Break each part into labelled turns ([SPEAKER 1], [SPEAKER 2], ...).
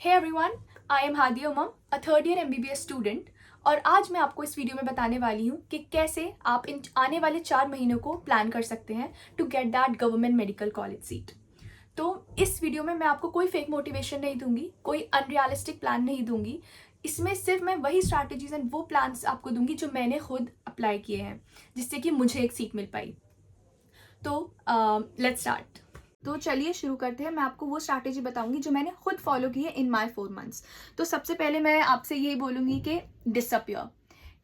[SPEAKER 1] Hey everyone, I am Hadi Umam, a third year MBBS student और आज मैं आपको इस वीडियो में बताने वाली हूँ कि कैसे आप इन आने वाले 4 महीनों को प्लान कर सकते हैं to get that government medical college seat. तो इस वीडियो में मैं आपको कोई फेक मोटिवेशन नहीं दूंगी, कोई अनरियलिस्टिक प्लान नहीं दूंगी। इसमें सिर्फ मैं वही स्ट्रैटेजीज एंड वो प्लान्स आपको दूंगी जो मैंने खुद अप्लाई किए हैं, जिससे कि मुझे एक सीट मिल पाई। तो लेट्स स्टार्ट। तो चलिए शुरू करते हैं। मैं आपको वो स्ट्रैटेजी बताऊंगी जो मैंने खुद फॉलो की है इन माय 4 मंथ्स। तो सबसे पहले मैं आपसे यही बोलूंगी कि डिसअपियर,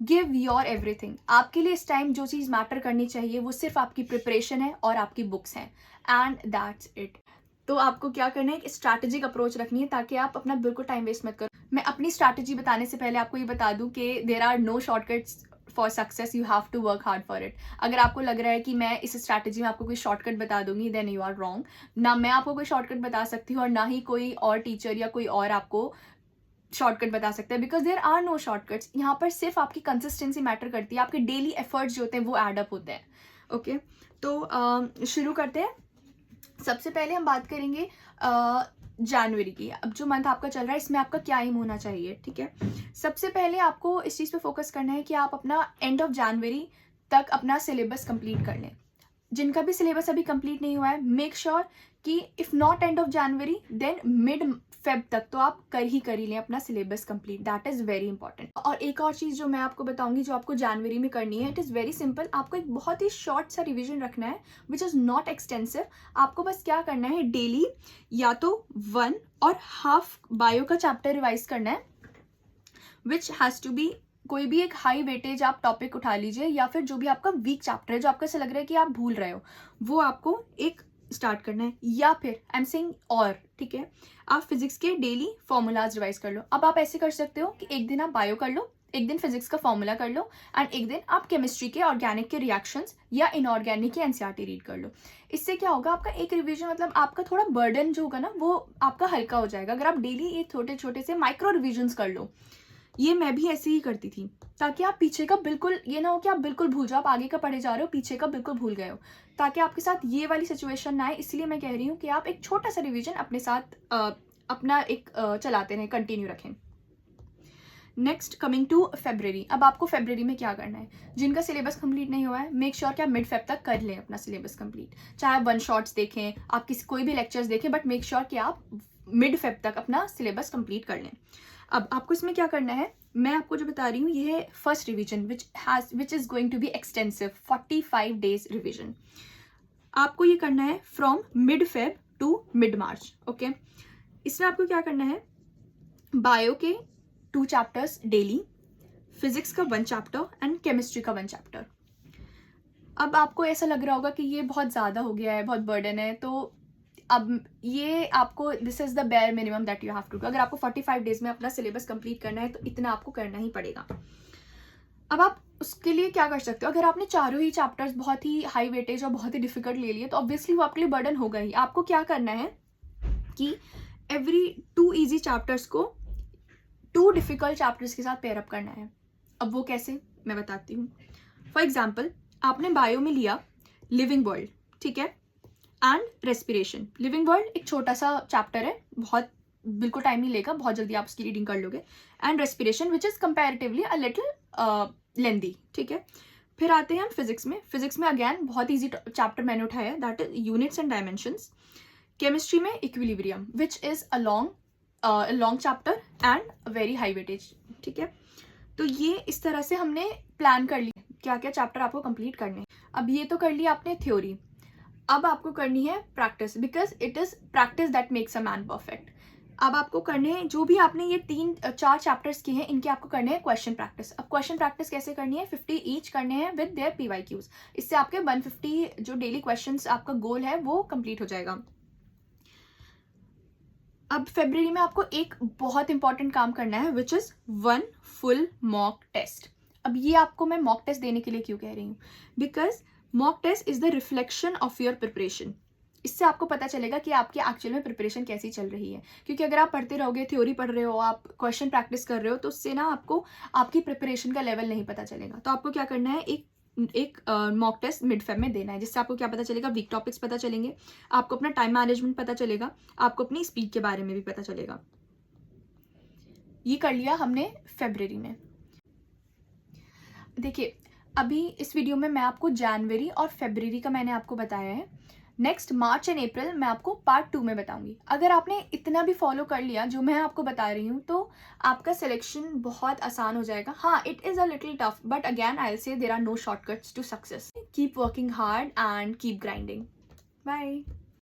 [SPEAKER 1] गिव योर एवरीथिंग। आपके लिए इस टाइम जो चीज़ मैटर करनी चाहिए वो सिर्फ आपकी प्रिपरेशन है और आपकी बुक्स हैं, एंड दैट्स इट। तो आपको क्या करना है, एक स्ट्रैटेजिक अप्रोच रखनी है ताकि आप अपना बिल्कुल टाइम वेस्ट मत करो। मैं अपनी स्ट्रैटेजी बताने से पहले आपको ये बता दूं कि there are no shortcuts for success, you have to work hard for it. अगर आपको लग रहा है कि मैं इस स्ट्रैटेजी में आपको कोई शॉर्टकट बता दूंगी, देन यू आर रॉन्ग। ना मैं आपको कोई शॉर्टकट बता सकती हूँ और ना ही कोई और टीचर या कोई और आपको शॉर्टकट बता सकता है, because there are no shortcuts. यहाँ पर सिर्फ आपकी कंसिस्टेंसी मैटर करती है, आपके डेली एफर्ट्स जो होते हैं वो एड अप होते हैं। ओके, तो शुरू करते हैं। सबसे पहले हम बात करेंगे जनवरी की। अब जो मंथ आपका चल रहा है इसमें आपका क्या एम होना चाहिए, ठीक है। सबसे पहले आपको इस चीज़ पे फोकस करना है कि आप अपना एंड ऑफ जनवरी तक अपना सिलेबस कंप्लीट कर लें। जिनका भी सिलेबस अभी कंप्लीट नहीं हुआ है, मेक श्योर कि if not end of January then mid Feb तक तो आप कर ही लें अपना syllabus complete. That is very important. और एक और चीज़ जो मैं आपको बताऊंगी जो आपको जनवरी में करनी है, इट इज़ वेरी सिंपल। आपको एक बहुत ही शॉर्ट सा रिविजन रखना है विच इज़ नॉट एक्सटेंसिव। आपको बस क्या करना है, डेली या तो 1 और हाफ बायो का चैप्टर रिवाइज करना है, विच हैज़ टू बी कोई भी एक हाई वेटेज आप टॉपिक उठा लीजिए, या फिर जो भी आपका वीक चैप्टर है जो आपको ऐसा लग रहा है कि आप भूल रहे हो, वो आपको एक स्टार्ट करना है। या फिर आई एम सेइंग और, ठीक है, आप फिजिक्स के डेली फॉर्मूलाज रिवाइज कर लो। अब आप ऐसे कर सकते हो कि एक दिन आप बायो कर लो, एक दिन फिजिक्स का फॉर्मूला कर लो, एंड एक दिन आप केमिस्ट्री के ऑर्गेनिक के रिएक्शंस या इनऑर्गेनिक के एनसीईआरटी रीड कर लो। इससे क्या होगा, आपका एक रिवीजन, मतलब आपका थोड़ा बर्डन जो होगा ना वो आपका हल्का हो जाएगा अगर आप डेली ये छोटे छोटे से माइक्रो रिविजन्स कर लो। ये मैं भी ऐसे ही करती थी, ताकि आप पीछे का बिल्कुल ये ना हो कि आप बिल्कुल भूल जाओ, आप आगे का पढ़े जा रहे हो, पीछे का बिल्कुल भूल गए हो, ताकि आपके साथ ये वाली सिचुएशन ना आए। इसलिए मैं कह रही हूँ कि आप एक छोटा सा रिवीजन अपने साथ अपना एक चलाते रहें, कंटिन्यू रखें। Next, coming to February. अब आपको फेब्रवरी में क्या करना है, जिनका सिलेबस कंप्लीट नहीं हुआ है, मेक श्योर कि आप मिड फेब तक कर लें अपना सिलेबस कंप्लीट। चाहे आप 1 शॉट्स देखें, आप किसी कोई भी लेक्चर्स देखें, बट मेक श्योर कि आप मिड फेब तक अपना सिलेबस कंप्लीट कर लें। अब आपको इसमें क्या करना है, मैं आपको जो बता रही हूँ ये है first revision which is going to be extensive 45 days revision. आपको ये करना है from mid Feb to mid March. Okay, इसमें आपको क्या करना है, बायो के 2 चैप्टर्स डेली, फिजिक्स का 1 चैप्टर एंड केमिस्ट्री का 1 चैप्टर। अब आपको ऐसा लग रहा होगा कि ये बहुत ज़्यादा हो गया है, बहुत बर्डन है, तो अब ये आपको this is the bare minimum that you have to do. अगर आपको 45 डेज में अपना सिलेबस कंप्लीट करना है तो इतना आपको करना ही पड़ेगा। अब आप उसके लिए क्या कर सकते हो, अगर आपने चारों ही चैप्टर्स बहुत ही हाई वेटेज और बहुत ही डिफिकल्ट ले लिए तो ऑब्वियसली वो आपके लिए बर्डन होगा ही। आपको क्या करना है कि एवरी 2 ईजी चैप्टर्स को 2 डिफिकल्ट चैप्टर्स के साथ पेयर अप करना है। अब वो कैसे, मैं बताती हूँ। फॉर एग्जाम्पल, आपने बायो में लिया लिविंग वर्ल्ड, ठीक है, एंड रेस्पिरेशन। लिविंग वर्ल्ड एक छोटा सा चैप्टर है, बहुत बिल्कुल टाइम नहीं लेगा, बहुत जल्दी आप उसकी रीडिंग कर लोगे। And respiration which is comparatively a little lengthy, ठीक है। फिर आते हैं हम फिजिक्स में। फिजिक्स में अगेन बहुत ईजी चैप्टर मैंने उठाया है, that is units and dimensions. Chemistry में equilibrium which is a long chapter and very high weightage, ठीक है। तो ये इस तरह से हमने प्लान कर लिया क्या क्या चैप्टर आपको कंप्लीट करने। अब ये तो कर लिया आपने थ्योरी, अब आपको करनी है practice, because it is practice that makes a man perfect. अब आपको करने हैं जो भी आपने ये 3-4 चैप्टर्स किए हैं, इनके आपको करने हैं क्वेश्चन प्रैक्टिस। अब क्वेश्चन प्रैक्टिस कैसे करनी है, 50 ईच करने हैं विद देयर PYQs। इससे आपके 150 जो डेली क्वेश्चंस आपका गोल है वो कंप्लीट हो जाएगा। अब फरवरी में आपको एक बहुत इंपॉर्टेंट काम करना है which is 1 full mock test. अब ये आपको मैं मॉक टेस्ट देने के लिए क्यों कह रही हूँ, because mock test is the reflection of your preparation. इससे आपको पता चलेगा कि आपकी एक्चुअल में प्रिपरेशन कैसी चल रही है। क्योंकि अगर आप पढ़ते रहोगे, थ्योरी पढ़ रहे हो, आप क्वेश्चन प्रैक्टिस कर रहे हो, तो उससे ना आपको आपकी प्रिपरेशन का लेवल नहीं पता चलेगा। तो आपको क्या करना है, एक मॉक टेस्ट मिड फेब में देना है, जिससे आपको क्या पता चलेगा, वीक टॉपिक्स पता चलेंगे, आपको अपना टाइम मैनेजमेंट पता चलेगा, आपको अपनी स्पीड के बारे में भी पता चलेगा। ये कर लिया हमने फरवरी में। देखिए अभी इस वीडियो में मैं आपको जनवरी और फरवरी का मैंने आपको बताया है। नेक्स्ट मार्च एंड अप्रैल मैं आपको पार्ट 2 में बताऊंगी। अगर आपने इतना भी फॉलो कर लिया जो मैं आपको बता रही हूँ तो आपका सिलेक्शन बहुत आसान हो जाएगा। हाँ, it is a little tough but again I will say there are no shortcuts to success. Keep working hard and keep grinding. Bye.